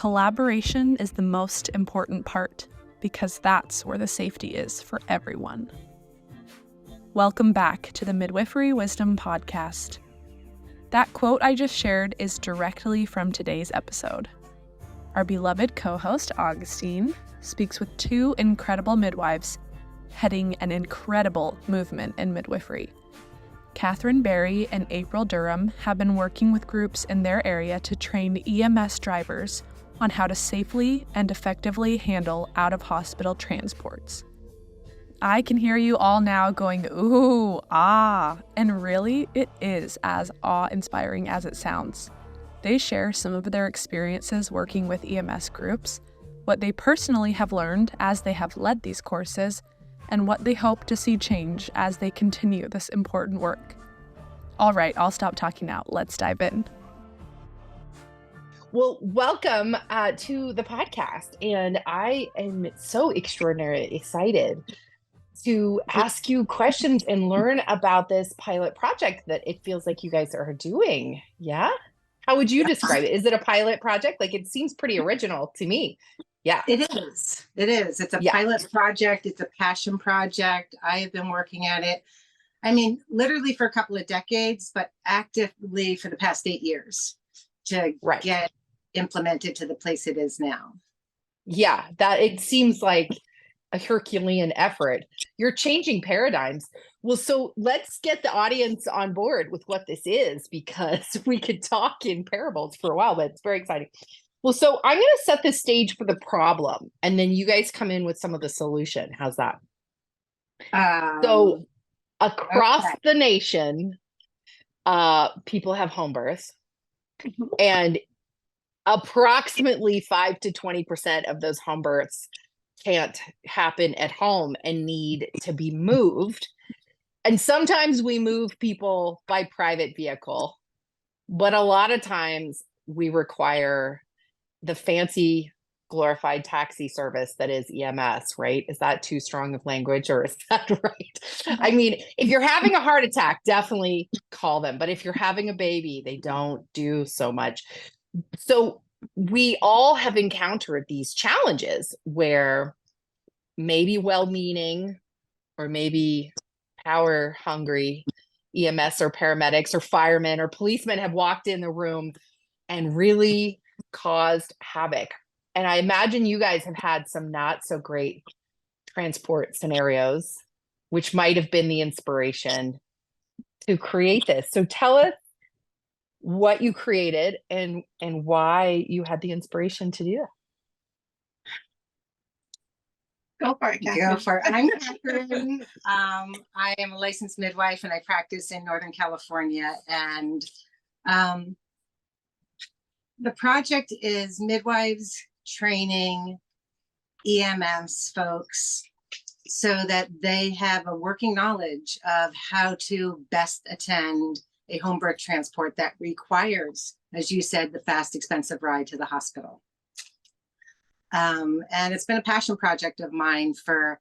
collaboration is the most important part because that's where the safety is for everyone. Welcome back to the Midwifery Wisdom Podcast. That quote I just shared is directly from today's episode. Our beloved co-host, Augustine, speaks with two incredible midwives heading an incredible movement in midwifery. KathRyn and April Durham have been working with groups in their area to train EMS drivers on how to safely and effectively handle out-of-hospital transports. I can hear you all now going, ooh, ah, and really, it is as awe-inspiring as it sounds. They share some of their experiences working with EMS groups, what they personally have learned as they have led these courses, and what they hope to see change as they continue this important work. All right, I'll stop talking now. Let's dive in. Well, welcome to the podcast. And I am so extraordinarily excited to ask you questions and learn about this pilot project that it feels like you guys are doing. Yeah? How would you describe it? Is it a pilot project? Like, it seems pretty original to me. Yeah. It is. It's a pilot project. It's a passion project. I have been working at it, literally for a couple of decades, but actively for the past 8 years to get implemented to the place it is now. Yeah, that it seems like a Herculean effort. You're changing paradigms. Well, so let's get the audience on board with what this is, because we could talk in parables for a while, but it's very exciting. Well, so I'm going to set the stage for the problem, and then you guys come in with some of the solution. How's that? So across the nation, people have home births, and approximately 5 to 20% of those home births can't happen at home and need to be moved. And sometimes we move people by private vehicle, but a lot of times we require the fancy glorified taxi service that is EMS, right? Is that too strong of language, or is that right? I mean, if you're having a heart attack, definitely call them. But if you're having a baby, they don't do so much. So we all have encountered these challenges where maybe well-meaning or maybe power-hungry EMS or paramedics or firemen or policemen have walked in the room and really caused havoc. And I imagine you guys have had some not so great transport scenarios, which might have been the inspiration to create this. So tell us what you created and why you had the inspiration to do it. Go for it, KathRyn. Go for it. I'm KathRyn. I am a licensed midwife and I practice in Northern California. And the project is midwives training EMS folks so that they have a working knowledge of how to best attend a home birth transport that requires, as you said, the fast, expensive ride to the hospital. And it's been a passion project of mine for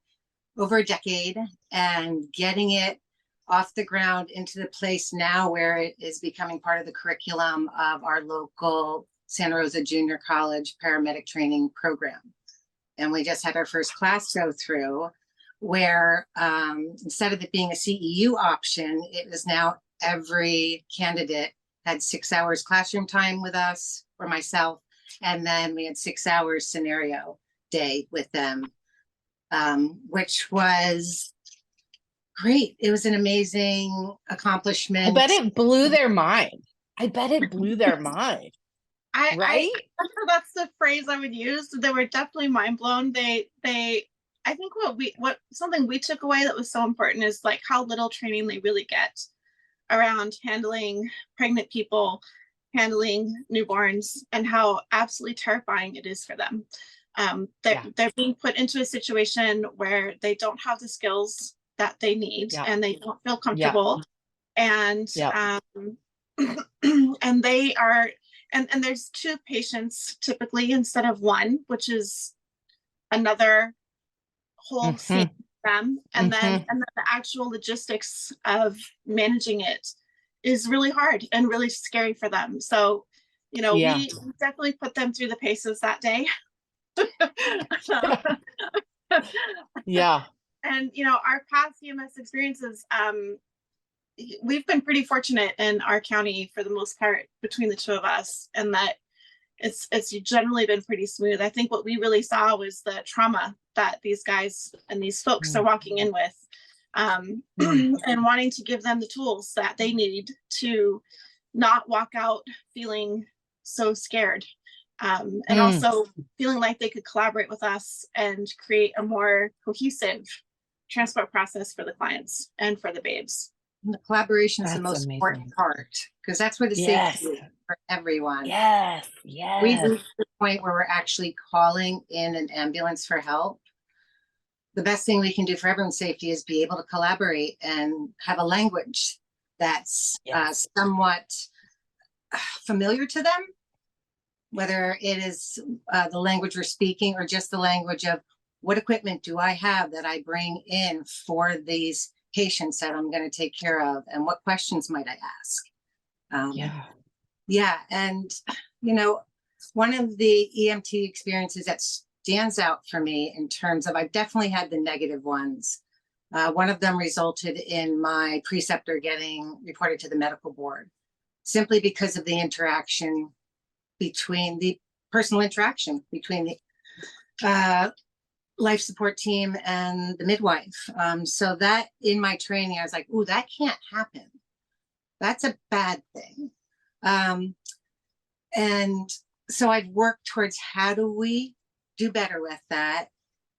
over a decade, and getting it off the ground into the place now where it is becoming part of the curriculum of our local Santa Rosa Junior College paramedic training program. And we just had our first class go through where instead of it being a CEU option, it was now every candidate had 6 hours classroom time with us or myself. And then we had 6 hours scenario day with them, which was great. It was an amazing accomplishment. I bet it blew their mind. Right? That's the phrase I would use. They were definitely mind blown. I think something we took away that was so important is like how little training they really get around handling pregnant people, handling newborns, and how absolutely terrifying it is for them. They're being put into a situation where they don't have the skills that they need, and they don't feel comfortable. And and they are, and there's 2 patients typically instead of 1, which is another whole scene for them. And then the actual logistics of managing it is really hard and really scary for them. So You know, Yeah. we definitely put them through the paces that day. Yeah. And, you know, our past EMS experiences, we've been pretty fortunate in our county for the most part between the two of us, and that it's generally been pretty smooth. I think what we really saw was the trauma that these guys and these folks are walking in with, and wanting to give them the tools that they need to not walk out feeling so scared, and also feeling like they could collaborate with us and create a more cohesive transport process for the clients and for the babes. And the collaboration is That's the most amazing. important part, because that's where the safety is for everyone. Yes. We've reached the point where we're actually calling in an ambulance for help. The best thing we can do for everyone's safety is be able to collaborate and have a language that's somewhat familiar to them, whether it is the language we're speaking or just the language of what equipment do I have that I bring in for these patients that I'm going to take care of, and what questions might I ask? Yeah. And, you know, one of the EMT experiences that stands out for me in terms of, I've definitely had the negative ones. One of them resulted in my preceptor getting reported to the medical board, simply because of the interaction between the personal interaction between the life support team and the midwife. So that in my training, I was like, ooh, that can't happen. That's a bad thing. And so I've worked towards how do we do better with that.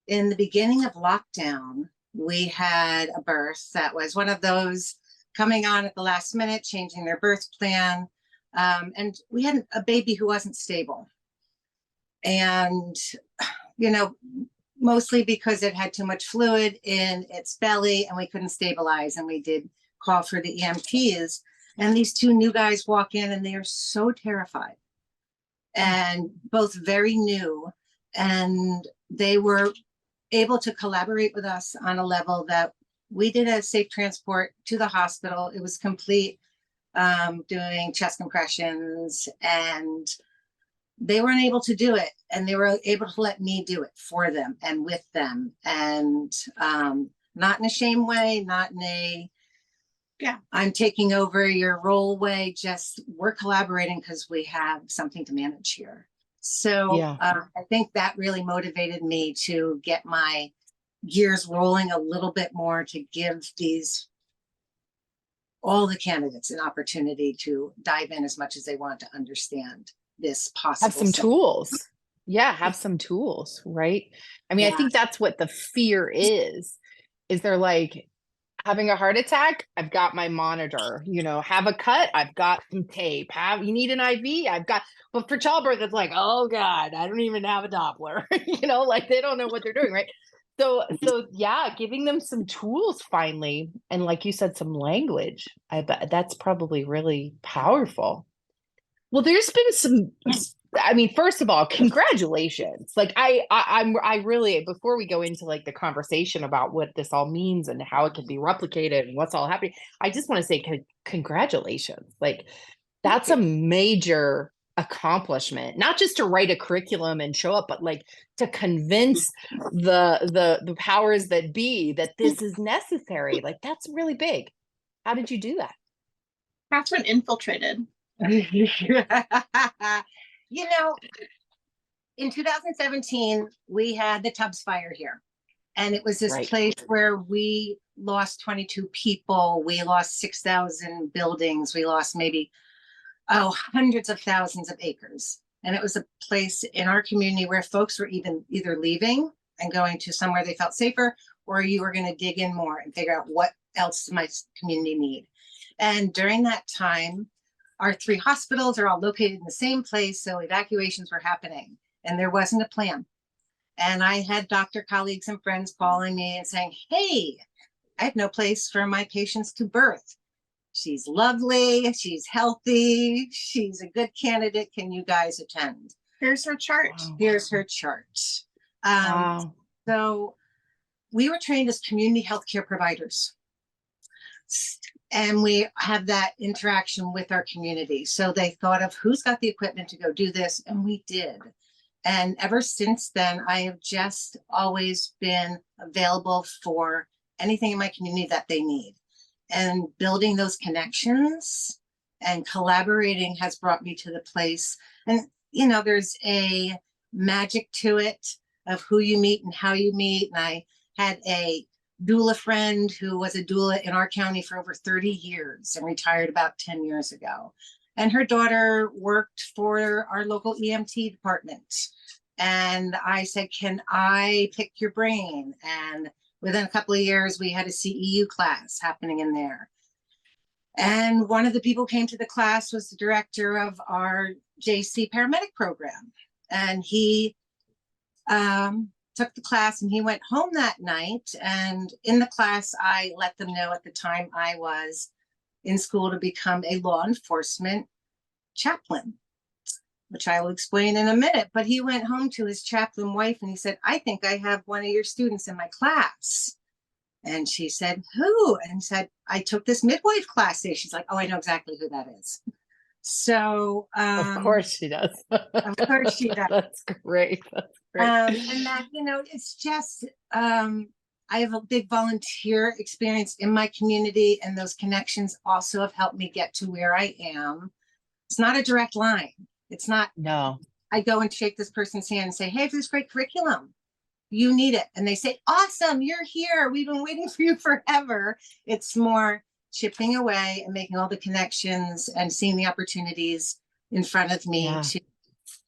In the beginning of lockdown, we had a birth that was one of those coming on at the last minute, changing their birth plan. And we had a baby who wasn't stable. And, you know, mostly because it had too much fluid in its belly and we couldn't stabilize. And we did call for the EMTs. And these two new guys walk in and they are so terrified, and both very new. And they were able to collaborate with us on a level that we did a safe transport to the hospital. It was complete, doing chest compressions, and they weren't able to do it. And they were able to let me do it for them and with them. And not in a shame way, not in a, I'm taking over your role way, just we're collaborating because we have something to manage here. So I think that really motivated me to get my gears rolling a little bit more, to give all the candidates an opportunity to dive in as much as they want to understand this possible. Have some tools. Yeah, have some tools, right? I mean, I think that's what the fear is they're like, having a heart attack, I've got my monitor, you know, have a cut, I've got some tape, you need an IV, I've got, but for childbirth, it's like, oh God, I don't even have a Doppler, you know, like they don't know what they're doing, right? So yeah, giving them some tools finally. And like you said, some language, I bet that's probably really powerful. Well, there's been some, I mean, first of all, congratulations. Like I really, before we go into like the conversation about what this all means and how it can be replicated and what's all happening, I just want to say congratulations. Like that's a major accomplishment, not just to write a curriculum and show up, but like to convince the powers that be that this is necessary. Like that's really big. How did you do that? KathRyn infiltrated. You know, in 2017, we had the Tubbs fire here. And it was this place where we lost 22 people. We lost 6,000 buildings. We lost maybe, hundreds of thousands of acres. And it was a place in our community where folks were either leaving and going to somewhere they felt safer, or you were going to dig in more and figure out what else does my community need. And during that time, our 3 hospitals are all located in the same place, so evacuations were happening, and there wasn't a plan. And I had doctor colleagues and friends calling me and saying, hey, I have no place for my patients to birth. She's lovely, she's healthy, she's a good candidate. Can you guys attend? Here's her chart. Wow. Here's her chart. Wow. So we were trained as community healthcare providers. And we have that interaction with our community. So they thought of who's got the equipment to go do this, and we did. And ever since then, I have just always been available for anything in my community that they need. And building those connections and collaborating has brought me to the place. And, you know, there's a magic to it of who you meet and how you meet. And I had a doula friend who was a doula in our county for over 30 years and retired about 10 years ago. And her daughter worked for our local EMT department. And I said, can I pick your brain? And within a couple of years, we had a CEU class happening in there. And one of the people came to the class was the director of our JC paramedic program. And he took the class and he went home that night. And in the class, I let them know at the time I was in school to become a law enforcement chaplain, which I will explain in a minute. But he went home to his chaplain wife and he said, I think I have one of your students in my class. And she said, who? And said, I took this midwife class today. She's like, oh, I know exactly who that is. So of course she does. Of course she does. That's great. That's great. And that, you know, it's just I have a big volunteer experience in my community, and those connections also have helped me get to where I am. It's not a direct line. It's not, No. I go and shake this person's hand and say, hey, for this great curriculum, you need it. And they say, awesome, you're here. We've been waiting for you forever. It's more chipping away and making all the connections and seeing the opportunities in front of me to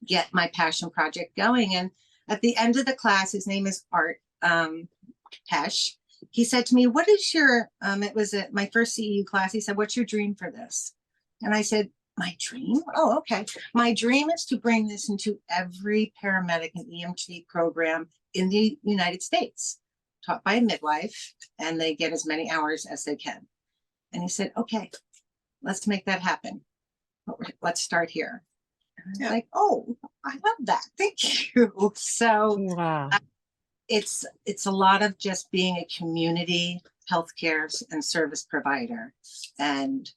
get my passion project going. And at the end of the class, his name is Art Hesh. He said to me, what is your, it was my first CEU class. He said, what's your dream for this? And I said, my dream? Oh, okay. My dream is to bring this into every paramedic and EMT program in the United States, taught by a midwife, and they get as many hours as they can. And he said, okay, let's make that happen. Let's start here. And I was like, oh, I love that. Thank you. So Wow. It's a lot of just being a community healthcare and service provider, and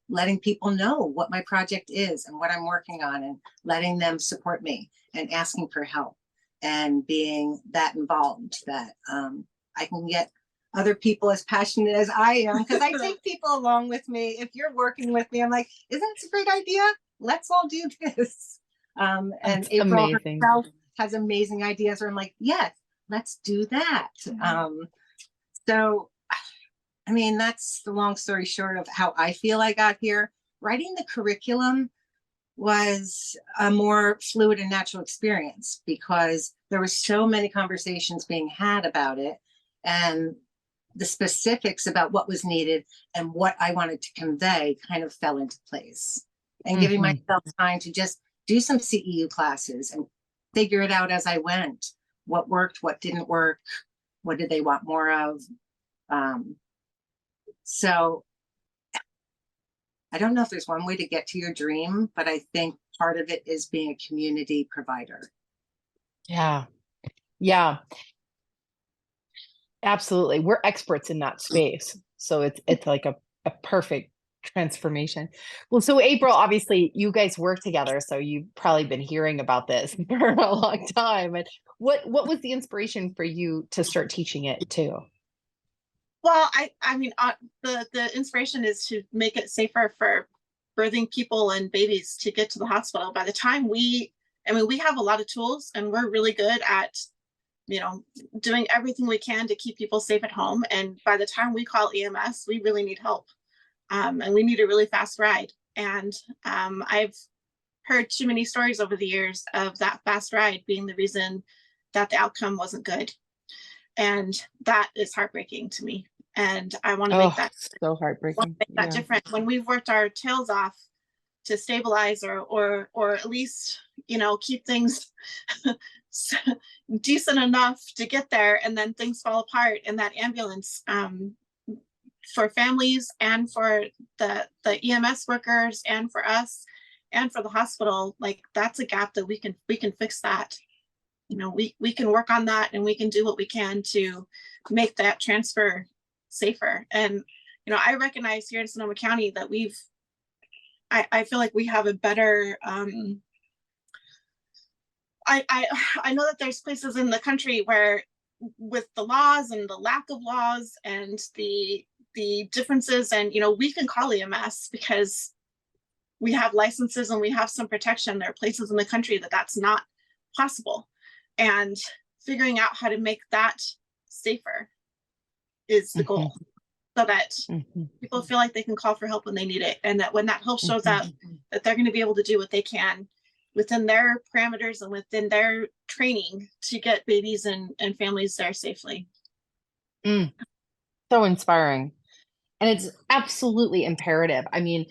letting people know what my project is and what I'm working on, and letting them support me and asking for help, and being that involved that I can get other people as passionate as I am, because I take people along with me. If you're working with me, I'm like, isn't this a great idea? Let's all do this. And That's April amazing. herself has amazing ideas where I'm like, yes, let's do that. So, I mean, that's the long story short of how I feel I got here. Writing the curriculum was a more fluid and natural experience because there were so many conversations being had about it, and the specifics about what was needed and what I wanted to convey kind of fell into place. And giving myself time to just do some CEU classes and figure it out as I went. What worked, what didn't work, what did they want more of? So I don't know if there's one way to get to your dream, but I think part of it is being a community provider. Yeah. Yeah. Absolutely. We're experts in that space. So it's like a perfect transformation. Well, so April, obviously you guys work together, so you've probably been hearing about this for a long time. And what was the inspiration for you to start teaching it too? Well, I mean, the inspiration is to make it safer for birthing people and babies to get to the hospital. By the time we have a lot of tools, and we're really good at, you know, doing everything we can to keep people safe at home. And by the time we call EMS, we really need help. And we need a really fast ride. And I've heard too many stories over the years of that fast ride being the reason that the outcome wasn't good. And that is heartbreaking to me. And I want to make that so heartbreaking. Different. When we've worked our tails off to stabilize or at least, you know, keep things decent enough to get there, and then things fall apart in that ambulance, for families and for the EMS workers and for us and for the hospital, like that's a gap that we can fix that. You know, we can work on that, and we can do what we can to make that transfer safer. And, you I recognize here in Sonoma County that I feel like we have a better, I know that there's places in the country where with the laws and the lack of laws and the differences, and we can call EMS because we have licenses and we have some protection. There are places in the country that that's not possible, and figuring out how to make that safer is the goal, so that people feel like they can call for help when they need it, and that when that help shows up, that they're going to be able to do what they can within their parameters and within their training to get babies and families there safely. So inspiring. And it's absolutely imperative. I mean,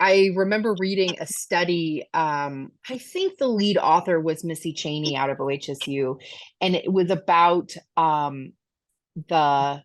I remember reading a study. I think the lead author was Missy Cheney out of OHSU, and it was about the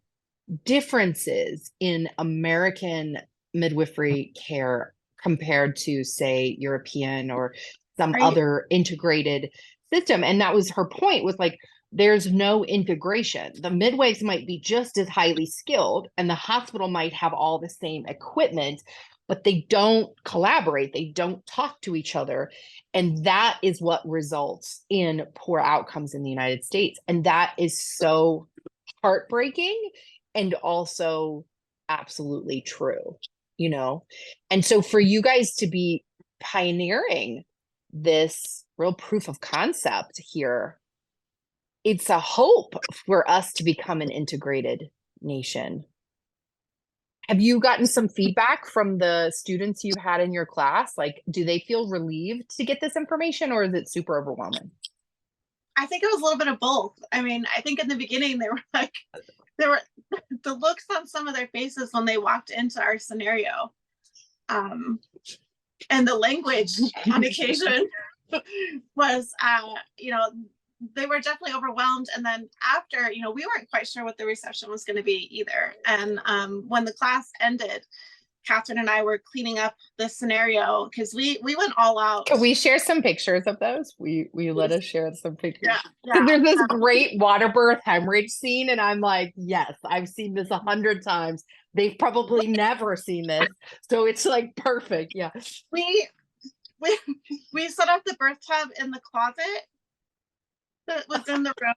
differences in American midwifery care compared to, say, European or some other integrated system. And that was her point, was like, there's no integration. The midwives might be just as highly skilled, and the hospital might have all the same equipment, but they don't collaborate. They don't talk to each other. And that is what results in poor outcomes in the United States. And that is so heartbreaking and also absolutely true, And so for you guys to be pioneering this real proof of concept here, it's a hope for us to become an integrated nation. Have you gotten some feedback from the students you had in your class? Like, do they feel relieved to get this information, or is it super overwhelming? I think it was a little bit of both. I mean, I think in the beginning there were the looks on some of their faces when they walked into our scenario, and the language on occasion was, they were definitely overwhelmed. And then after, we weren't quite sure what the reception was going to be either. And when the class ended, KathRyn and I were cleaning up the scenario because we went all out. Can we share some pictures of those? We let us share some pictures. Yeah. There's this great water birth hemorrhage scene, and I'm like, yes, I've seen this 100 times. They've probably never seen this, so it's like perfect. Yeah. We set up the birth tub in the closet that was in the room.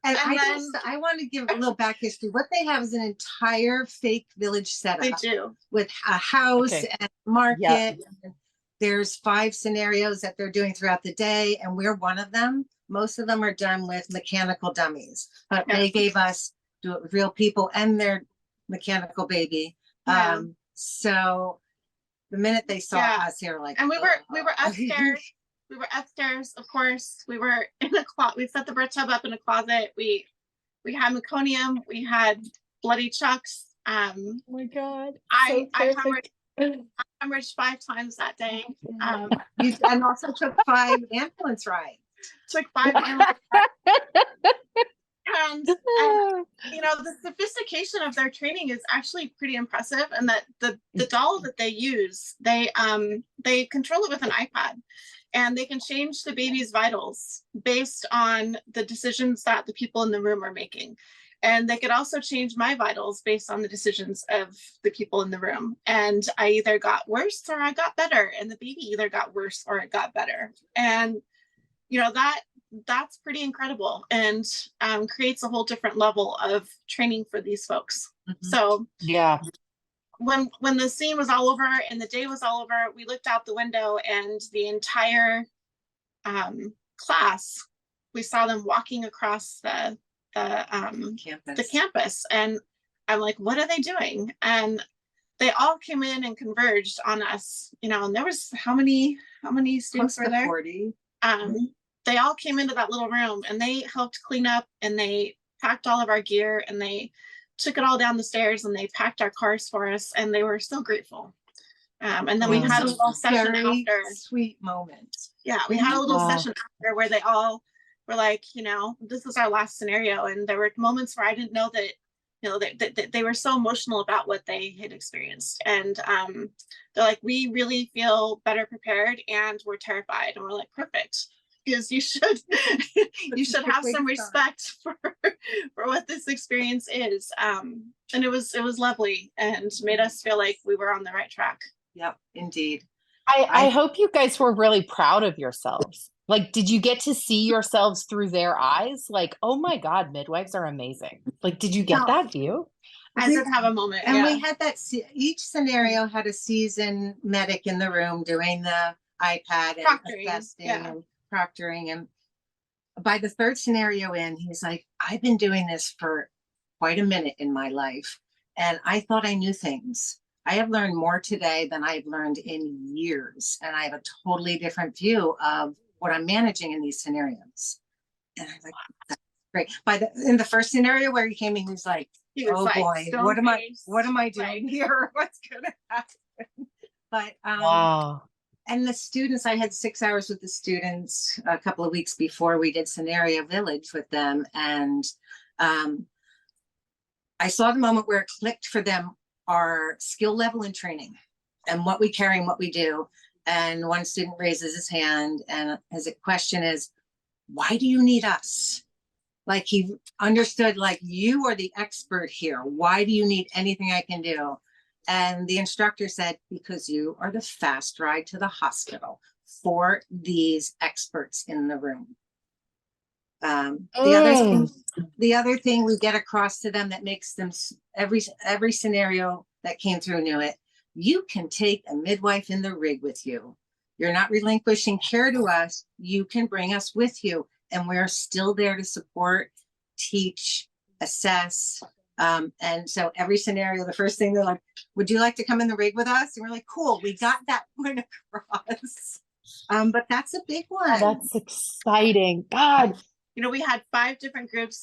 And I want to give a little back history. What they have is an entire fake village setup. They do. With a house and market. Yep. There's 5 scenarios that they're doing throughout the day, and we're one of them. Most of them are done with mechanical dummies, but they gave us do it with real people and their mechanical baby. So the minute they saw us here, like, and we were upstairs. We were upstairs, of course. We were in a closet. We set the birth tub up in a closet. We had meconium. We had bloody chucks. Oh my God! I hemorrhaged 5 times that day. And also took 5 ambulance rides. Took 5 ambulance rides. And the sophistication of their training is actually pretty impressive. And that the doll that they use, they control it with an iPad. And they can change the baby's vitals based on the decisions that the people in the room are making. And they could also change my vitals based on the decisions of the people in the room. And I either got worse or I got better. And the baby either got worse or it got better. And, that's pretty incredible, and creates a whole different level of training for these folks. So yeah. When the scene was all over and the day was all over, we looked out the window, and the entire class, we saw them walking across the campus, and I'm like, what are they doing? And they all came in and converged on us, and there was how many students were there? 40. They all came into that little room, and they helped clean up, and they packed all of our gear, and they took it all down the stairs, and they packed our cars for us, and they were so grateful. And then we had a little session after. Sweet moment. Yeah, we had a little session after where they all were like, this is our last scenario. And there were moments where I didn't know that, they were so emotional about what they had experienced. And they're like, we really feel better prepared, and we're terrified. And we're like, perfect. because you should you should have some respect for what this experience is. And it was lovely and made us feel like we were on the right track. Yep, indeed. I hope you guys were really proud of yourselves. Like, did you get to see yourselves through their eyes? Like, oh my God, midwives are amazing. Like, did you get that view? I did have a moment. And we had that, each scenario had a seasoned medic in the room doing the iPad and assessing and proctoring. And by the third scenario in, he's like, I've been doing this for quite a minute in my life. And I thought I knew things. I have learned more today than I've learned in years. And I have a totally different view of what I'm managing in these scenarios. And I was like, that's great. In the first scenario where he came in, he was like, oh boy, what am I doing here? What's gonna happen? But wow. And the students, I had 6 hours with the students a couple of weeks before we did Scenario Village with them. And I saw the moment where it clicked for them, our skill level in training and what we carry and what we do. And one student raises his hand and his question is, why do you need us? Like he understood, like, you are the expert here. Why do you need anything I can do? And the instructor said, because you are the fast ride to the hospital for these experts in the room. The other thing we get across to them that makes them, every scenario that came through knew it. You can take a midwife in the rig with you. You're not relinquishing care to us. You can bring us with you. And we're still there to support, teach, assess. And so every scenario, the first thing they're like, would you like to come in the rig with us? And we're like, cool, we got that point across. But that's a big one. That's exciting. God. You know, we had 5 different groups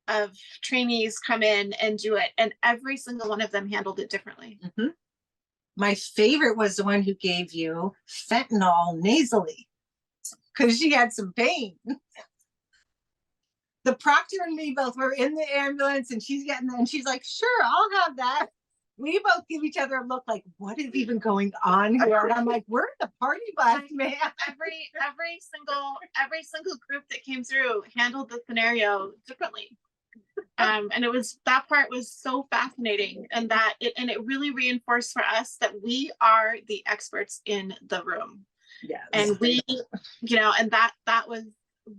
of trainees come in and do it. And every single one of them handled it differently. Mm-hmm. My favorite was the one who gave you fentanyl nasally because she had some pain. The proctor and me both were in the ambulance and she's getting there and she's like, sure, I'll have that. We both give each other a look like, what is even going on here? And I'm like, we're in the party bus, man. Every single group that came through handled the scenario differently. And that part was so fascinating, and it really reinforced for us that we are the experts in the room. Yes. And we, and that was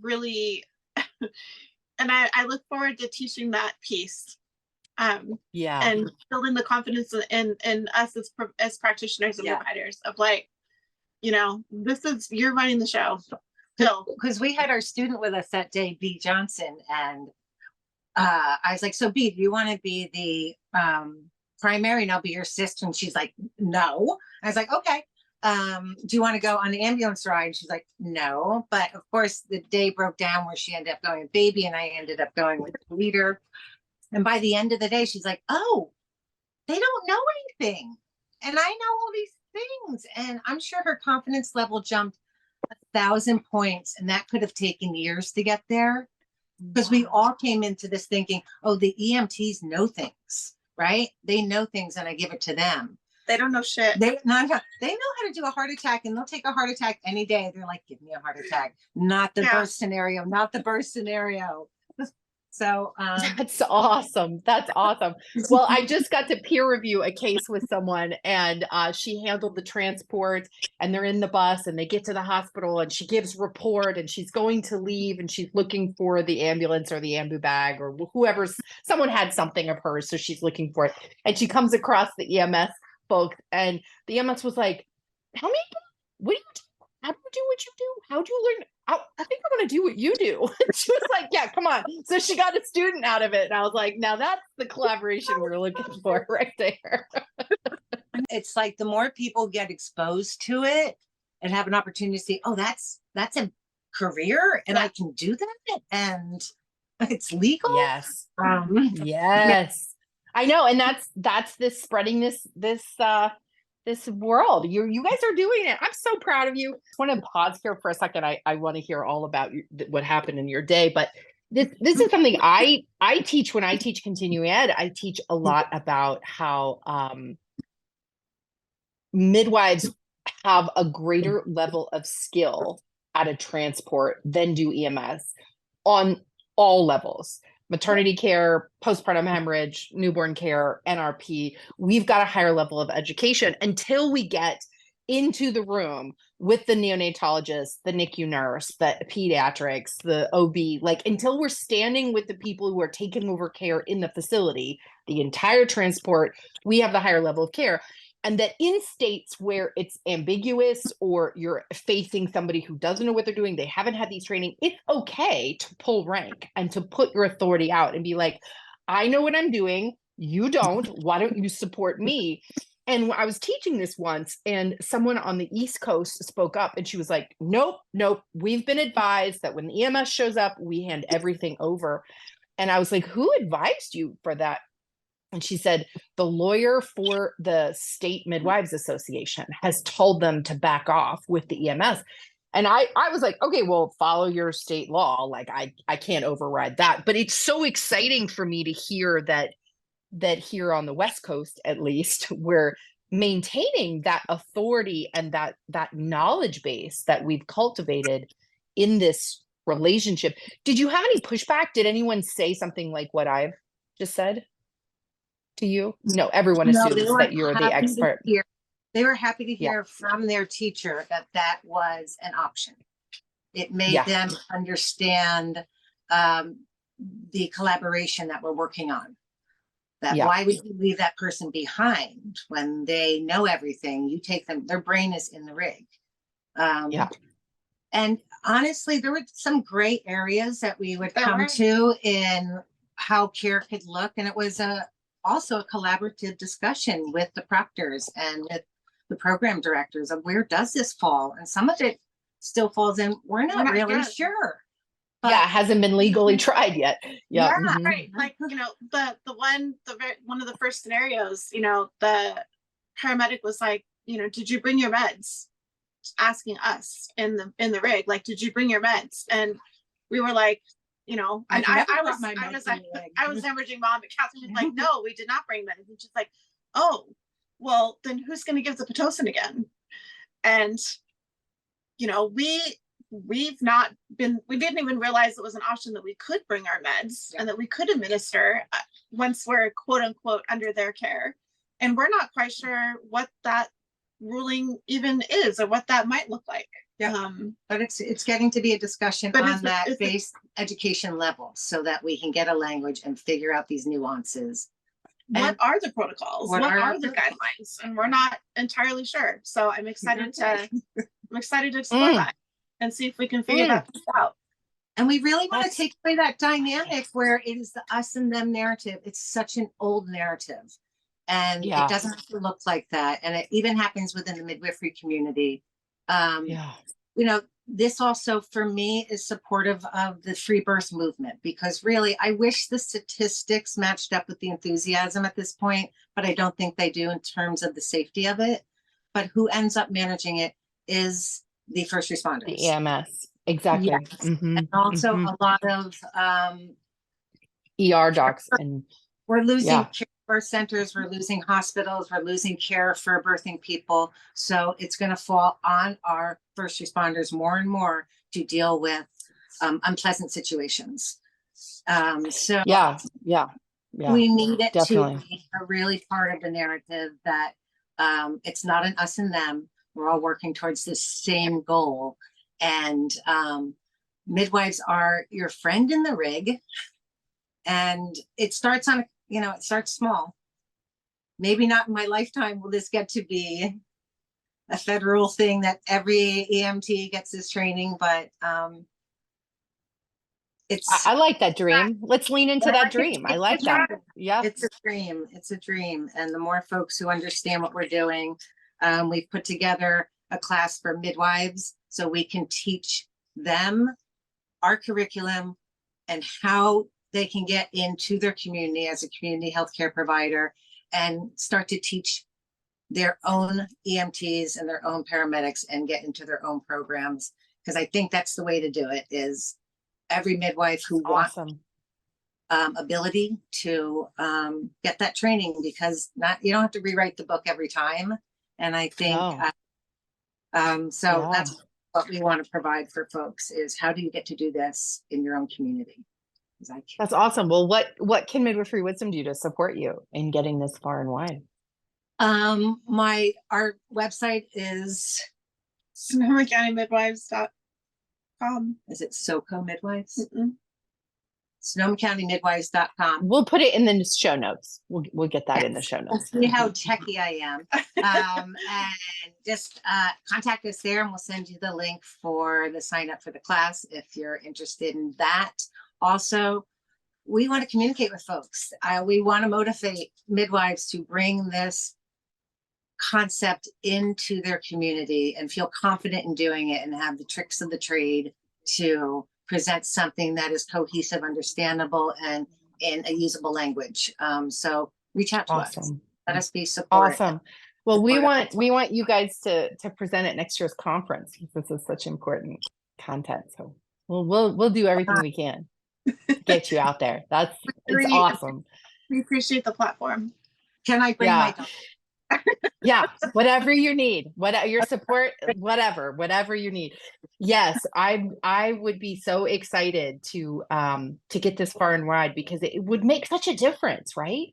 really, and I look forward to teaching that piece. And building the confidence in us as practitioners and providers of like, you're running the show. Because we had our student with us that day, B. Johnson, and I was like, so B, do you want to be the primary and I'll be your sister? And she's like, no. I was like, okay. Do you want to go on the ambulance ride? She's like, no. But of course the day broke down where she ended up going with baby and I ended up going with the leader. And by the end of the day, she's like, oh, they don't know anything. And I know all these things. And I'm sure her confidence level jumped 1,000 points. And that could have taken years to get there. Because we all came into this thinking, oh, the EMTs know things, right? They know things and I give it to them. They don't know shit. They know how to do a heart attack and they'll take a heart attack any day. They're like, give me a heart attack. Not the birth scenario, not the birth scenario. So that's awesome. That's awesome. Well, I just got to peer review a case with someone and she handled the transport and they're in the bus and they get to the hospital and she gives report and she's going to leave and she's looking for the ambulance or the ambu bag or someone had something of hers. So she's looking for it and she comes across the EMS folks and the EMS was like, how do you do what you do? How do you learn? I think I want to do what you do. She was like, yeah, come on. So she got a student out of it. And I was like, now that's the collaboration we're looking for right there. It's like the more people get exposed to it and have an opportunity to see, oh, that's a career and I can do that and it's legal. Yes. Yes. I know. And that's this spreading this world. You guys are doing it. I'm so proud of you. I want to pause here for a second. I want to hear all about what happened in your day, but this is something I teach when I teach continuing ed. I teach a lot about how midwives have a greater level of skill at a transport than do EMS on all levels. Maternity care, postpartum hemorrhage, newborn care, NRP. We've got a higher level of education until we get into the room with the neonatologist, the NICU nurse, the pediatrics, the OB, like until we're standing with the people who are taking over care in the facility, the entire transport, we have the higher level of care. And that in states where it's ambiguous or you're facing somebody who doesn't know what they're doing, they haven't had these training, it's okay to pull rank and to put your authority out and be like, I know what I'm doing. You don't. Why don't you support me? And I was teaching this once and someone on the East Coast spoke up and she was like, nope. We've been advised that when the EMS shows up, we hand everything over. And I was like, who advised you for that? And she said, the lawyer for the State Midwives Association has told them to back off with the EMS. And I was like, okay, well, follow your state law. Like I can't override that. But it's so exciting for me to hear that here on the West Coast, at least, we're maintaining that authority and that knowledge base that we've cultivated in this relationship. Did you have any pushback? Did anyone say something like what I've just said to you? No, everyone assumes that you're the expert. They were happy to hear from their teacher that was an option. It made them understand the collaboration that we're working on. That why would you leave that person behind when they know everything? You take them, their brain is in the rig. And honestly, there were some gray areas that we would come to in how care could look. And it was also a collaborative discussion with the proctors and with the program directors of where does this fall? And some of it still falls in, we're not really sure. But, it hasn't been legally tried yet. Right. Like, you know, one of the first scenarios, you know, the paramedic was like, you know, did you bring your meds? Asking us in the rig, like, did you bring your meds? And we were like, you know, and I was hemorrhaging mom, but KathRyn was like, no, we did not bring meds. And she's like, oh, well, then who's going to give the Pitocin again? And, you know, we didn't even realize it was an option that we could bring our meds and that we could administer once we're quote unquote under their care. And we're not quite sure what that ruling even is or what that might look like. But it's getting to be a discussion on that base education level so that we can get a language and figure out these nuances. What are the protocols? What are the guidelines? And we're not entirely sure. So I'm excited to explore that and see if we can figure that out. And we really want to take away that dynamic where it is the us and them narrative. It's such an old narrative. And it doesn't have to look like that. And it even happens within the midwifery community. You know, this also for me is supportive of the free birth movement, because really, I wish the statistics matched up with the enthusiasm at this point, but I don't think they do in terms of the safety of it. But who ends up managing it is the first responders. The EMS. Exactly. Yes. And also a lot of ER docs. And we're losing care birth centers, we're losing hospitals, we're losing care for birthing people. So it's going to fall on our first responders more and more to deal with unpleasant situations. So we need it to be a really part of the narrative that it's not an us and them. We're all working towards this same goal. And midwives are your friend in the rig. And it starts on, it starts small. Maybe not in my lifetime will this get to be a federal thing that every EMT gets this training, but I like that dream. Let's lean into that dream. I like that. Yeah. It's a dream. It's a dream. And the more folks who understand what we're doing, we've put together a class for midwives so we can teach them our curriculum and how they can get into their community as a community healthcare provider and start to teach their own EMTs and their own paramedics and get into their own programs. Because I think that's the way to do it, is every midwife who wants ability to get that training, because you don't have to rewrite the book every time. And I think that's what we want to provide for folks is, how do you get to do this in your own community? That's awesome. Well, what can Midwifery Wisdom do to support you in getting this far and wide? Our website is SonomaCountyMidwives.com. Is it SoCo Midwives? Mm-mm. SonomaCountyMidwives.com. We'll put it in the show notes. We'll get that in the show notes. See how techie I am. And just contact us there, and we'll send you the link for the sign up for the class if you're interested in that. Also, we want to communicate with folks. We want to motivate midwives to bring this concept into their community and feel confident in doing it, and have the tricks of the trade to present something that is cohesive, understandable, and in a usable language. So reach out to us. Let us be supportive. Awesome. Well, we want you guys to present at next year's conference, because this is such important content. So we'll do everything we can to get you out there. It's awesome. We appreciate the platform. Can I bring my dog? Yeah, whatever you need, your support, whatever you need. Yes, I would be so excited to get this far and wide, because it would make such a difference, right?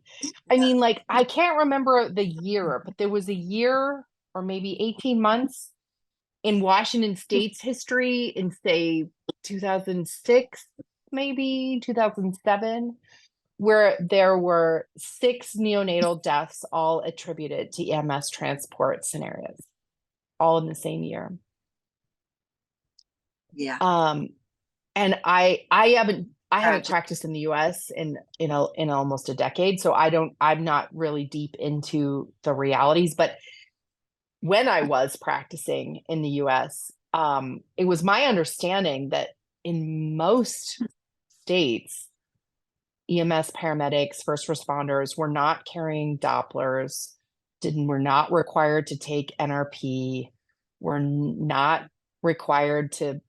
I mean, like, I can't remember the year, but there was a year or maybe 18 months in Washington State's history in, say, 2006, maybe 2007, where there were 6 neonatal deaths, all attributed to EMS transport scenarios, all in the same year. Yeah. And I haven't practiced in the US in almost a decade, so I'm not really deep into the realities. But when I was practicing in the US, it was my understanding that in most states, EMS paramedics, first responders were not carrying Dopplers, were not required to take NRP, were not required to,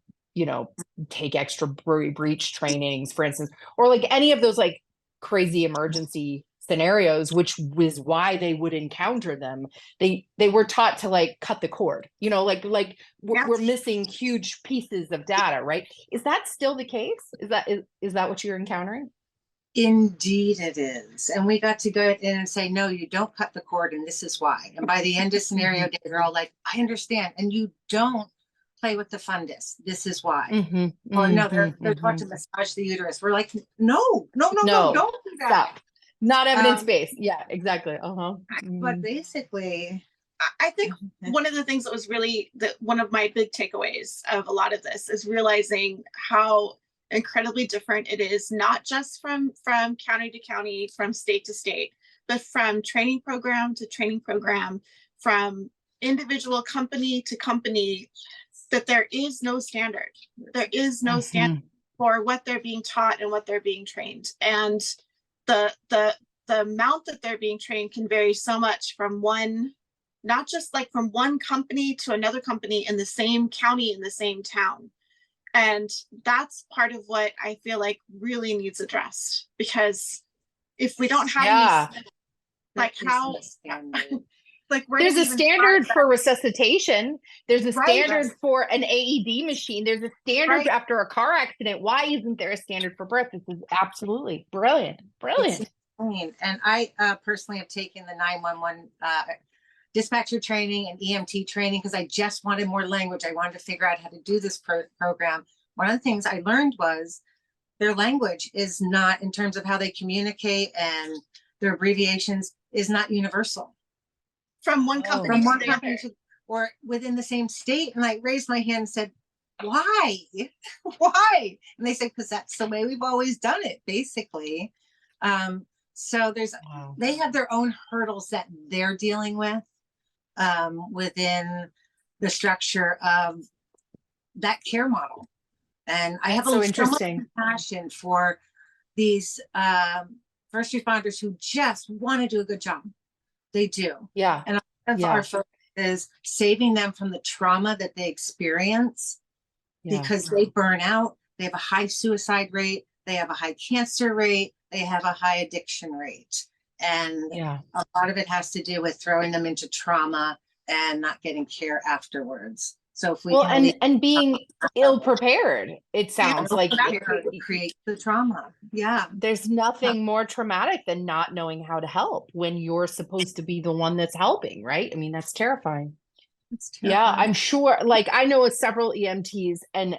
take extra breach trainings, for instance, or like any of those like crazy emergency scenarios, which was why they would encounter them. They were taught to like cut the cord, we're missing huge pieces of data, right? Is that still the case? Is that what you're encountering? Indeed it is. And we got to go in and say, no, you don't cut the cord, and this is why. And by the end of scenario day, they're all like, I understand. And you don't play with the fundus. This is why. Or no, they're taught to massage the uterus. We're like, no, don't do that. Stop. Not evidence-based. Yeah, exactly. But basically, I think one of the things that was really one of my big takeaways of a lot of this is realizing how incredibly different it is, not just from county to county, from state to state, but from training program to training program, from individual company to company, that there is no standard. There is no standard for what they're being taught and what they're being trained. And the amount that they're being trained can vary so much from not just like from one company to another company in the same county, in the same town. And that's part of what I feel like really needs addressed, because if we don't have any, like how, like there's a standard for resuscitation. There's a standard for an AED machine. There's a standard after a car accident. Why isn't there a standard for birth? This is absolutely brilliant. And I personally have taken the 911 dispatcher training and EMT training because I just wanted more language. I wanted to figure out how to do this program. One of the things I learned was their language is not, in terms of how they communicate and their abbreviations, is not universal. From one company to, or within the same state. And I raised my hand and said, why? Why? And they said, because that's the way we've always done it, basically. So they have their own hurdles that they're dealing with within the structure of that care model. And I have so much compassion for these first responders who just want to do a good job. They do. Yeah. And our focus is saving them from the trauma that they experience because they burn out. They have a high suicide rate. They have a high cancer rate. They have a high addiction rate. And a lot of it has to do with throwing them into trauma and not getting care afterwards. So if we well, can and being ill prepared, it sounds like create the trauma. Yeah. There's nothing more traumatic than not knowing how to help when you're supposed to be the one that's helping, right? I mean, that's terrifying. It's Yeah, terrifying. I'm sure. Like I know of several EMTs and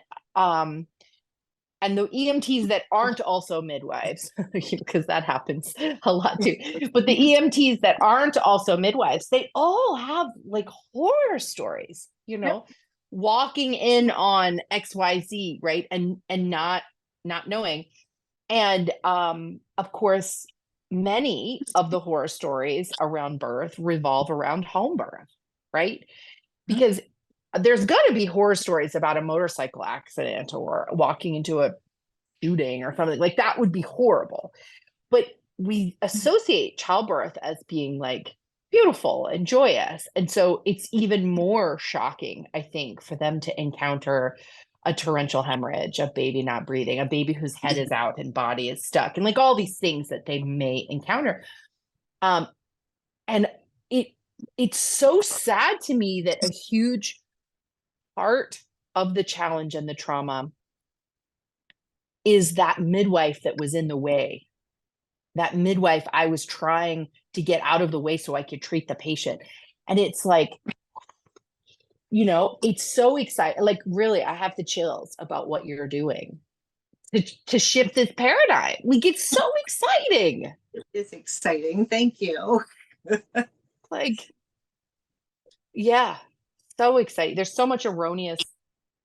the EMTs that aren't also midwives, because that happens a lot too. But the EMTs that aren't also midwives, they all have like horror stories, walking in on XYZ, right? And not knowing. And of course, many of the horror stories around birth revolve around home birth, right? Because there's going to be horror stories about a motorcycle accident or walking into a shooting or something like that would be horrible. But we associate childbirth as being like beautiful and joyous. And so it's even more shocking, I think, for them to encounter a torrential hemorrhage, a baby not breathing, a baby whose head is out and body is stuck, and like all these things that they may encounter. And it's so sad to me that a huge part of the challenge and the trauma is that midwife that was in the way. That midwife I was trying to get out of the way so I could treat the patient. And it's like, it's so exciting. Like, really, I have the chills about what you're doing to shift this paradigm. Like, it's so exciting. It's exciting. Thank you. Like, yeah, so exciting. There's so much erroneous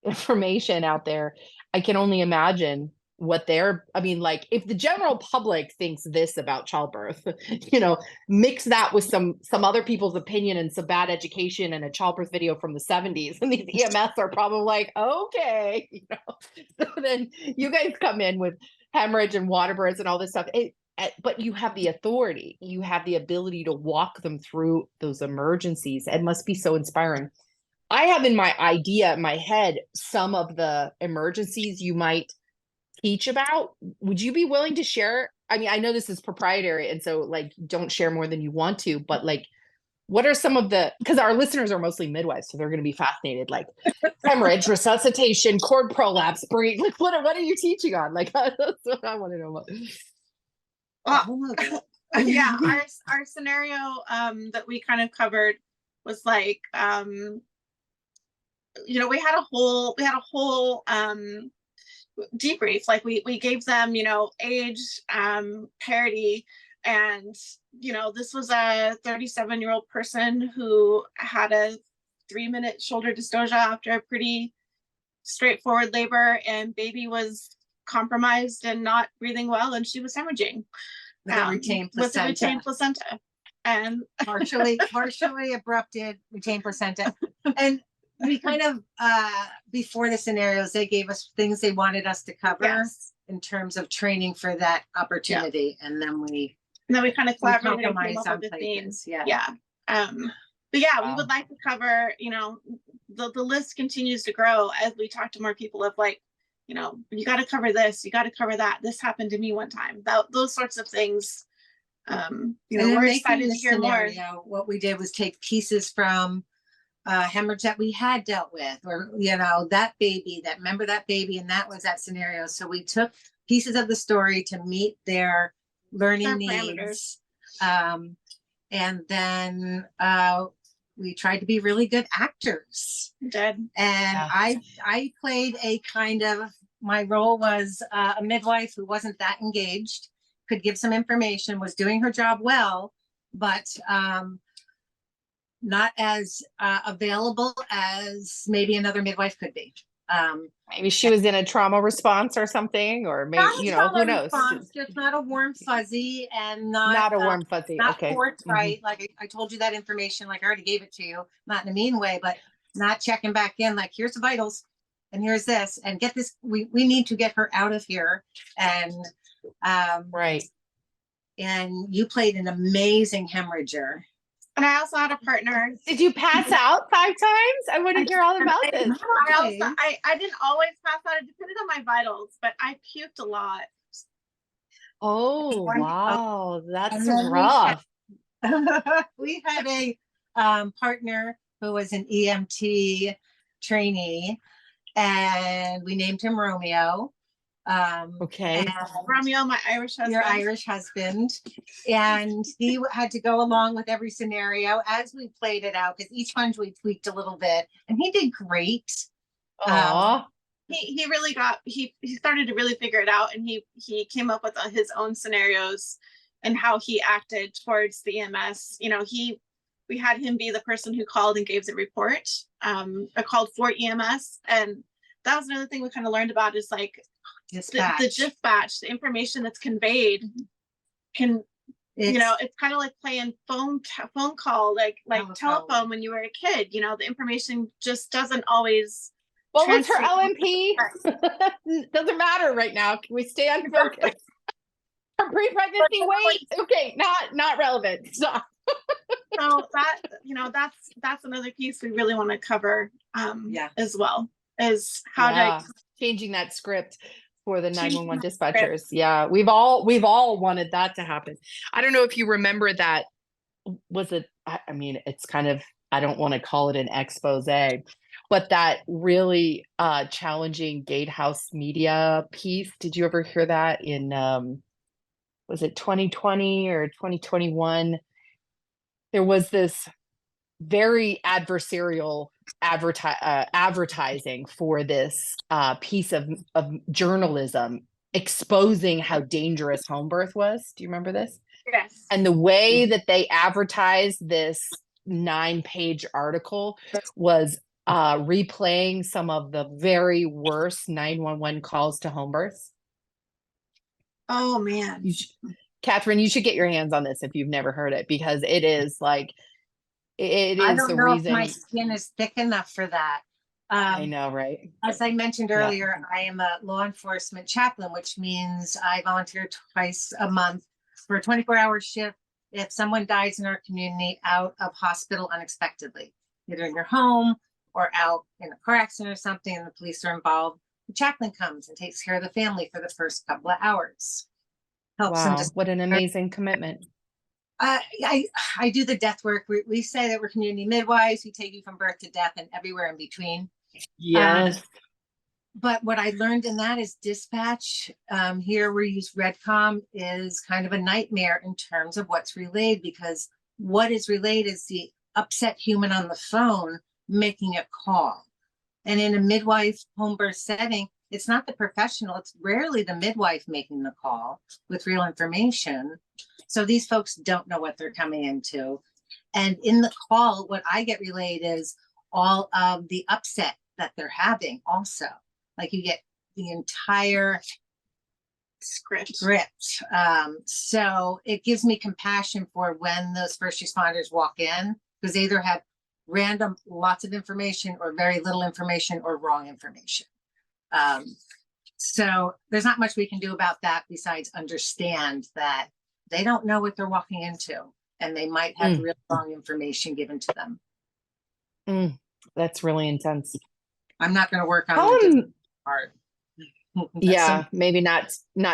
information out there. I can only imagine what like if the general public thinks this about childbirth, mix that with some other people's opinion and some bad education and a childbirth video from the 70s, and these EMS are probably like, okay, so then you guys come in with hemorrhage and water births and all this stuff. But you have the authority, you have the ability to walk them through those emergencies. It must be so inspiring. I have in my head some of the emergencies you might teach about. Would you be willing to share? I mean, I know this is proprietary, and so like don't share more than you want to, but like what are some of because our listeners are mostly midwives, so they're going to be fascinated, like hemorrhage, resuscitation, cord prolapse, breathe. Like what are you teaching on? Like that's what I want to know about. Yeah, our scenario that we kind of covered was like we had a whole debrief. Like we gave them age parity, and this was a 37-year-old person who had a 3-minute shoulder dystocia after a pretty straightforward labor, and baby was compromised and not breathing well, and she was hemorrhaging with a retained placenta and partially abrupted retained placenta. And we kind of before the scenarios, they gave us things they wanted us to cover in terms of training for that opportunity, and then we kind of collaborated and came up with the themes. But yeah, we would like to cover, the list continues to grow as we talk to more people of like, you got to cover this, you got to cover that. This happened to me one time. Those sorts of things. We're excited to hear more. What we did was take pieces from hemorrhage that we had dealt with, or that baby, remember that baby, and that was that scenario. So we took pieces of the story to meet their learning needs, and then we tried to be really good actors. And I played a kind of, my role was a midwife who wasn't that engaged, could give some information, was doing her job well, but not as available as maybe another midwife could be. Maybe she was in a trauma response or something, or maybe, who knows? Just not a warm fuzzy, and not a warm fuzzy. Not okay. forthright. Mm-hmm. Like I told you that information, like I already gave it to you, not in a mean way, but not checking back in, like here's the vitals and here's this, and get this, we need to get her out of here. And right. And you played an amazing hemorrhager. And I also had a partner. Did you pass out 5 times? I want to hear all about this. I didn't always pass out. It depended on my vitals, but I puked a lot. Oh, wow. That's rough. We had a partner who was an EMT trainee, and we named him Romeo. Okay. Romeo, my Irish husband. Your Irish husband. And he had to go along with every scenario as we played it out, because each one we tweaked a little bit, and he did great. He really he started to really figure it out, and he came up with his own scenarios and how he acted towards the EMS. You know, we had him be the person who called and gave the report, called for EMS. And that was another thing we kind of learned about, is like the dispatch, the information that's conveyed you know, it's kind of like playing phone call, like telephone when you were a kid. You know, the information just doesn't always. What was her LMP? Doesn't matter right now. Can we stay on focus? Her pre-pregnancy weight? Okay, not relevant. Stop. So that, you know, that's another piece we really want to cover as well, is how to changing that script for the 911 dispatchers. Yeah, we've all wanted that to happen. I don't know if you remember that. Was it? I mean, it's kind of, I don't want to call it an expose, but that really challenging gatehouse media piece. Did you ever hear that in, was it 2020 or 2021? There was this very adversarial advertising for this piece of journalism exposing how dangerous home birth was. Do you remember this? Yes. And the way that they advertised this 9-page article was replaying some of the very worst 911 calls to home births. Oh man. KathRyn, you should get your hands on this if you've never heard it, because it is like, it is I don't the know reason. if my skin is thick enough for that. I know, right? As I mentioned earlier, I am a law enforcement chaplain, which means I volunteer twice a month for a 24-hour shift. If someone dies in our community out of hospital unexpectedly, either in your home or out in a car accident or something, and the police are involved, the chaplain comes and takes care of the family for the first couple of hours. Helps them. What an amazing commitment. I do the death work. We say that we're community midwives. We take you from birth to death and everywhere in between. Yes. But what I learned in that is dispatch. Here we use Redcom is kind of a nightmare in terms of what's relayed, because what is relayed is the upset human on the phone making a call. And in a midwife home birth setting, it's not the professional. It's rarely the midwife making the call with real information. So these folks don't know what they're coming into. And in the call, what I get relayed is all of the upset that they're having also. Like you get the entire script. So it gives me compassion for when those first responders walk in, because they either have random lots of information or very little information or wrong information. So there's not much we can do about that besides understand that they don't know what they're walking into, and they might have real wrong information given to them. That's really intense. I'm not going to work on the part. Yeah, maybe not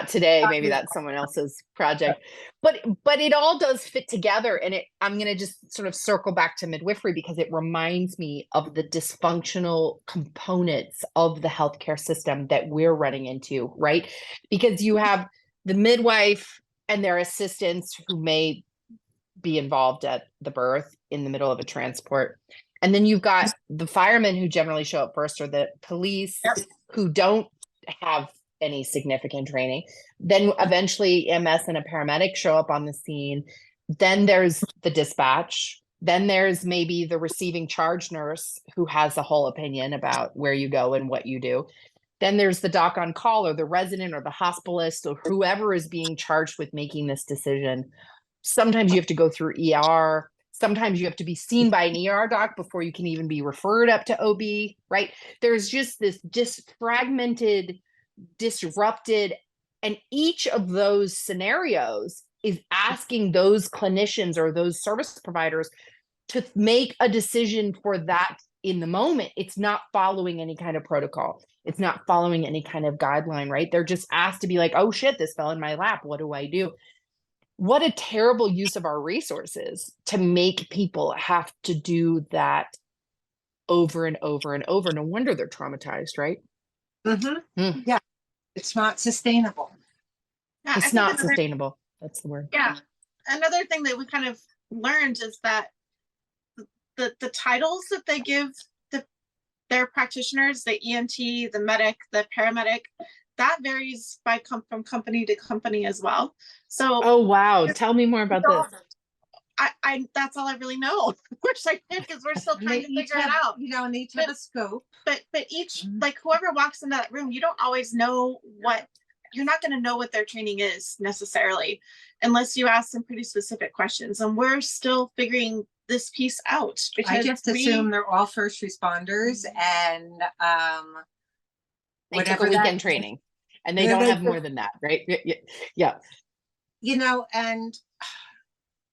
today. Maybe that's someone else's project, but it all does fit together. And I'm going to just sort of circle back to midwifery, because it reminds me of the dysfunctional components of the healthcare system that we're running into, right? Because you have the midwife and their assistants who may be involved at the birth in the middle of a transport. And then you've got the firemen who generally show up first, or the police who don't have any significant training. Then eventually EMS and a paramedic show up on the scene. Then there's the dispatch. Then there's maybe the receiving charge nurse who has a whole opinion about where you go and what you do. Then there's the doc on call, or the resident, or the hospitalist, or whoever is being charged with making this decision. Sometimes you have to go through ER. Sometimes you have to be seen by an ER doc before you can even be referred up to OB, right? There's just this fragmented, disrupted, and each of those scenarios is asking those clinicians or those service providers to make a decision for that in the moment. It's not following any kind of protocol. It's not following any kind of guideline, right? They're just asked to be like, oh shit, this fell in my lap. What do I do? What a terrible use of our resources to make people have to do that over and over and over. No wonder they're traumatized, right? Yeah, it's not sustainable. Yeah, I It's think not sustainable. That's the word. Yeah. Another thing that we kind of learned is that the titles that they give their practitioners, the EMT, the medic, the paramedic, that varies from company to company as well. So, oh wow, tell me more about this. I that's all I really know. Wish I did, because we're still trying to figure it out. You know, and they each have a scope. But each, like, whoever walks into that room, you don't always know you're not going to know what their training is necessarily, unless you ask some pretty specific questions. And we're still figuring this piece out. I just assume they're all first responders and they took a weekend training, and they don't have more than that, right? Yeah. You know, and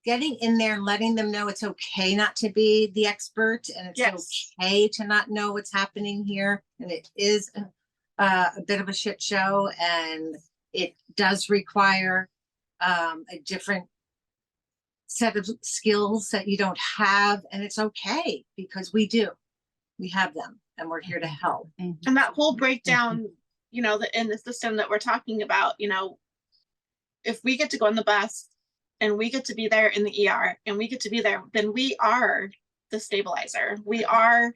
getting in there and letting them know it's okay not to be the expert, and it's okay to not know what's happening here. And it is a bit of a shit show, and it does require a different set of skills that you don't have. And it's okay, because we have them, and we're here to help. And that whole breakdown, you know, in the system that we're talking about, you know, if we get to go on the bus and we get to be there in the ER and we get to be there, then we are the stabilizer. We are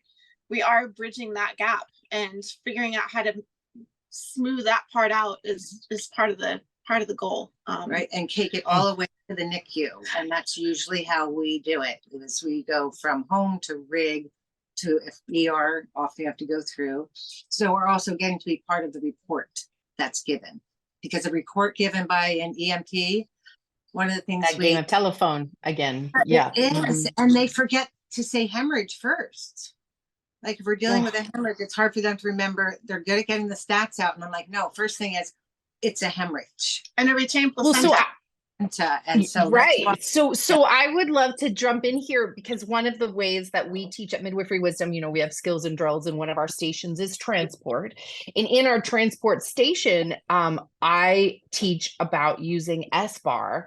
bridging that gap, and figuring out how to smooth that part out is part of the goal. Right. And take it all the way to the NICU. And that's usually how we do it, is we go from home to rig to ER, often you have to go through. So we're also getting to be part of the report that's given, because a report given by an EMT, one of the things that game of telephone again. Yeah. It is. And they forget to say hemorrhage first. Like, if we're dealing with a hemorrhage, it's hard for them to remember. They're good at getting the stats out. And I'm like, no, first thing is, it's a hemorrhage. And a retained placenta. Right. So I would love to jump in here, because one of the ways that we teach at Midwifery Wisdom, you know, we have skills and drills, and one of our stations is transport. And in our transport station, I teach about using SBAR,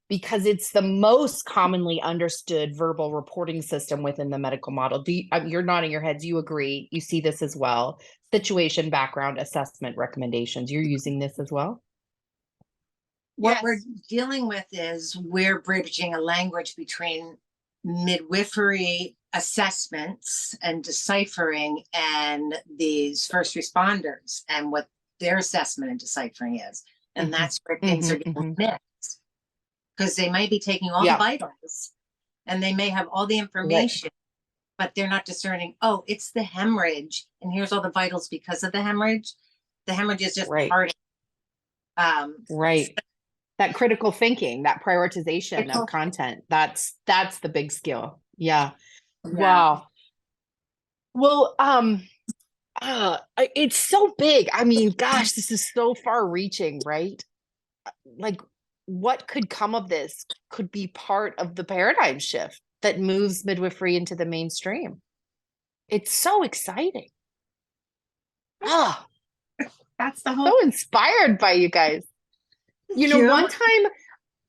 because it's the most commonly understood verbal reporting system within the medical model. You're nodding your heads. You agree? You see this as well? Situation, background, assessment, recommendations. You're using this as well? What we're dealing with is we're bridging a language between midwifery assessments and deciphering and these first responders, and what their assessment and deciphering is. And that's where things are getting mixed. Because they might be taking all the vitals, and they may have all the information, but they're not discerning, oh, it's the hemorrhage, and here's all the vitals because of the hemorrhage. The hemorrhage is just part of that critical thinking, that prioritization of content. That's the big skill. Yeah. Wow. Well, it's so big. I mean, gosh, this is so far reaching, right? Like, what could come of this could be part of the paradigm shift that moves midwifery into the mainstream. It's so exciting. That's the whole. So inspired by you guys. You know, one time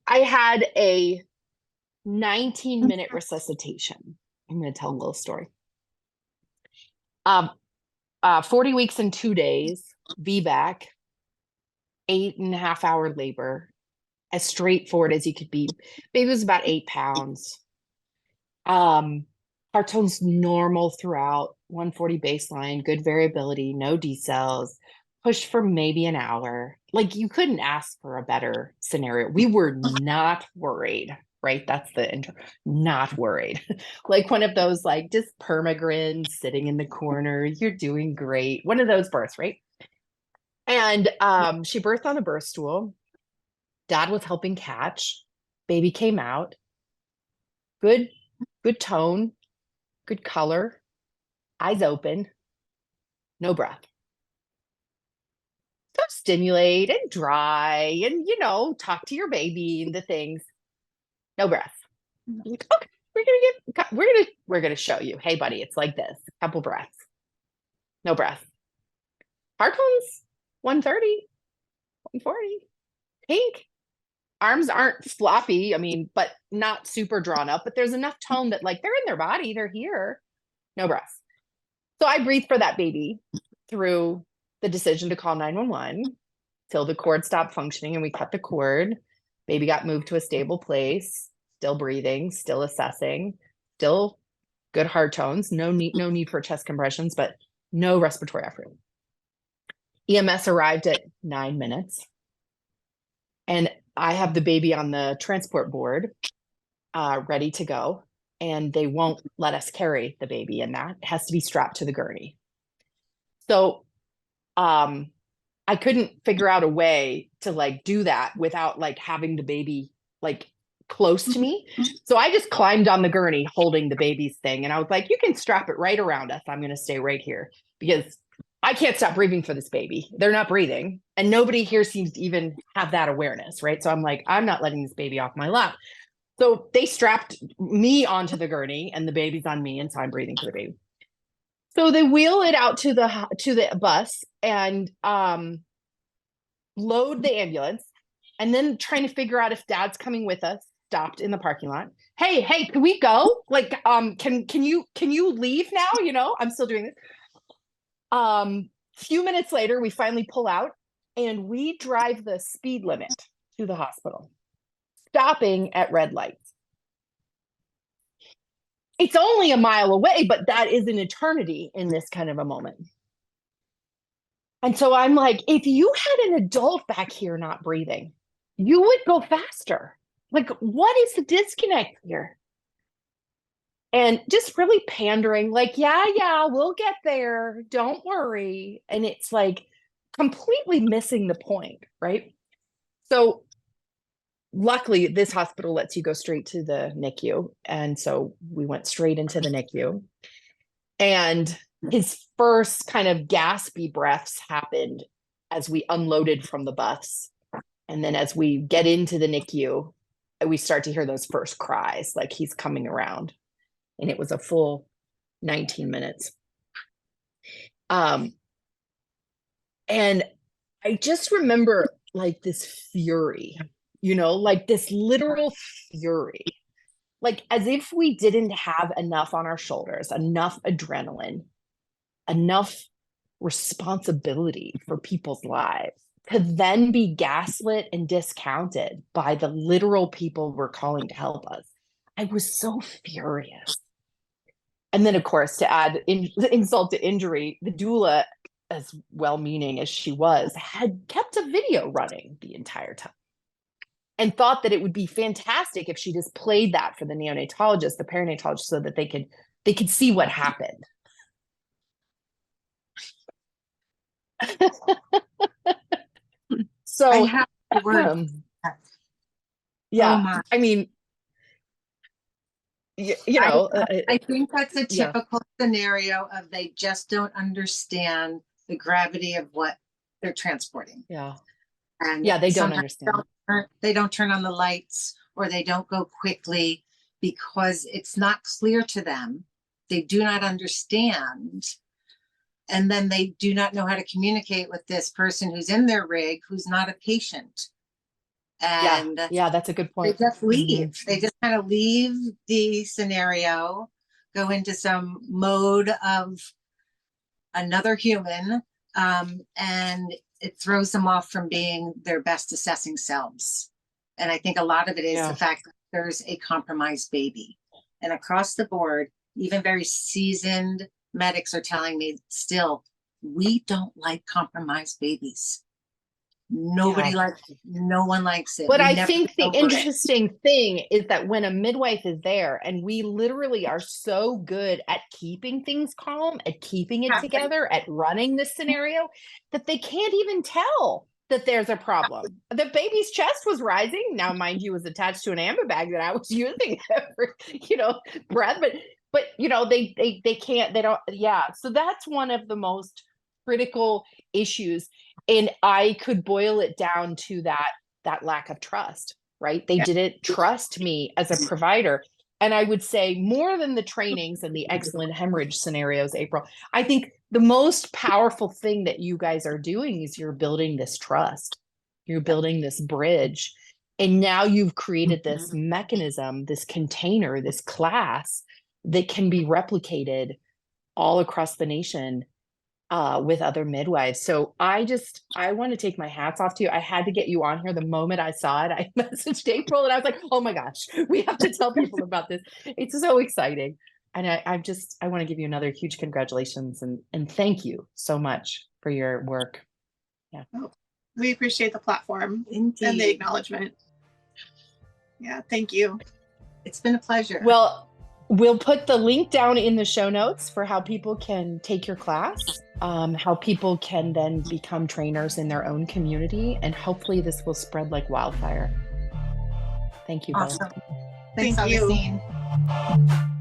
I had a 19-minute resuscitation. I'm going to tell a little story. 40 weeks and 2 days, VBAC, 8.5-hour labor, as straightforward as you could be. Baby was about 8 pounds. Heart tone's normal throughout, 140 baseline, good variability, no decels, push for maybe an hour. Like, you couldn't ask for a better scenario. We were not worried, right? That's the intro. Not worried. Like one of those, like, just permagrin sitting in the corner. You're doing great. One of those births, right? And she birthed on a birth stool. Dad was helping catch. Baby came out. Good tone, good color, eyes open, no breath. So stimulate and dry and, you know, talk to your baby and the things. No breath. Like, okay, we're gonna show you. Hey, buddy, it's like this. Couple breaths. No breath. Heart tone's 130, 140. Pink. Arms aren't floppy, I mean, but not super drawn up, but there's enough tone that, like, they're in their body, they're here. No breath. So I breathed for that baby through the decision to call 911 till the cord stopped functioning and we cut the cord. Baby got moved to a stable place, still breathing, still assessing, still good heart tones, no need for chest compressions, but no respiratory effort. EMS arrived at 9 minutes. And I have the baby on the transport board, ready to go. And they won't let us carry the baby in that. It has to be strapped to the gurney. So I couldn't figure out a way to like do that without like having the baby like close to me. So I just climbed on the gurney holding the baby's thing. And I was like, you can strap it right around us. I'm going to stay right here because I can't stop breathing for this baby. They're not breathing. And nobody here seems to even have that awareness, right? So I'm like, I'm not letting this baby off my lap. So they strapped me onto the gurney and the baby's on me. And so I'm breathing for the baby. So they wheel it out to the bus and load the ambulance, and then trying to figure out if dad's coming with us, stopped in the parking lot. Hey, can we go? Like, can you leave now? You know, I'm still doing this. Few minutes later, we finally pull out and we drive the speed limit to the hospital, stopping at red lights. It's only a mile away, but that is an eternity in this kind of a moment. And so I'm like, if you had an adult back here not breathing, you would go faster. Like, what is the disconnect here? And just really pandering, like, yeah, we'll get there. Don't worry. And it's like completely missing the point, right? So luckily, this hospital lets you go straight to the NICU. And so we went straight into the NICU. And his first kind of gaspy breaths happened as we unloaded from the bus. And then as we get into the NICU, we start to hear those first cries, like he's coming around. And it was a full 19 minutes. And I just remember like this fury, you know, like this literal fury, like as if we didn't have enough on our shoulders, enough adrenaline, enough responsibility for people's lives to then be gaslit and discounted by the literal people we're calling to help us. I was so furious. And then, of course, to add insult to injury, the doula, as well-meaning as she was, had kept a video running the entire time and thought that it would be fantastic if she just played that for the neonatologist, the perinatologist, so that they could see what happened. So I have the word. yeah, Oh my. I mean, you know, I think that's a typical scenario of they just don't understand the gravity of what they're transporting. Yeah. And yeah, they don't understand. They don't turn on the lights, or they don't go quickly because it's not clear to them. They do not understand. And then they do not know how to communicate with this person who's in their rig, who's not a patient. And yeah, that's a good point. They just leave. They just kind of leave the scenario, go into some mode of another human, and it throws them off from being their best assessing selves. And I think a lot of it is the fact that there's a compromised baby. And across the board, even very seasoned medics are telling me still, we don't like compromised babies. Nobody likes it. No one likes it. But I think the interesting thing is that when a midwife is there, and we literally are so good at keeping things calm, at keeping it together, at running this scenario, that they can't even tell that there's a problem. The baby's chest was rising. Now, mind you, was attached to an amber bag that I was using for, breath, but they can't, they don't. Yeah. So that's one of the most critical issues. And I could boil it down to that lack of trust, right? They didn't trust me as a provider. And I would say more than the trainings and the excellent hemorrhage scenarios, April, I think the most powerful thing that you guys are doing is you're building this trust. You're building this bridge. And now you've created this mechanism, this container, this class that can be replicated all across the nation with other midwives. So I want to take my hats off to you. I had to get you on here the moment I saw it. I messaged April and I was like, oh my gosh, we have to tell people about this. It's so exciting. And I want to give you another huge congratulations and thank you so much for your work. Yeah. Oh, we appreciate the platform Indeed. and the acknowledgement. Yeah, thank you. It's been a pleasure. Well, we'll put the link down in the show notes for how people can take your class, how people can then become trainers in their own community, and hopefully this will spread like wildfire. Thank you both. Awesome. Thanks, Thank you. Augustine.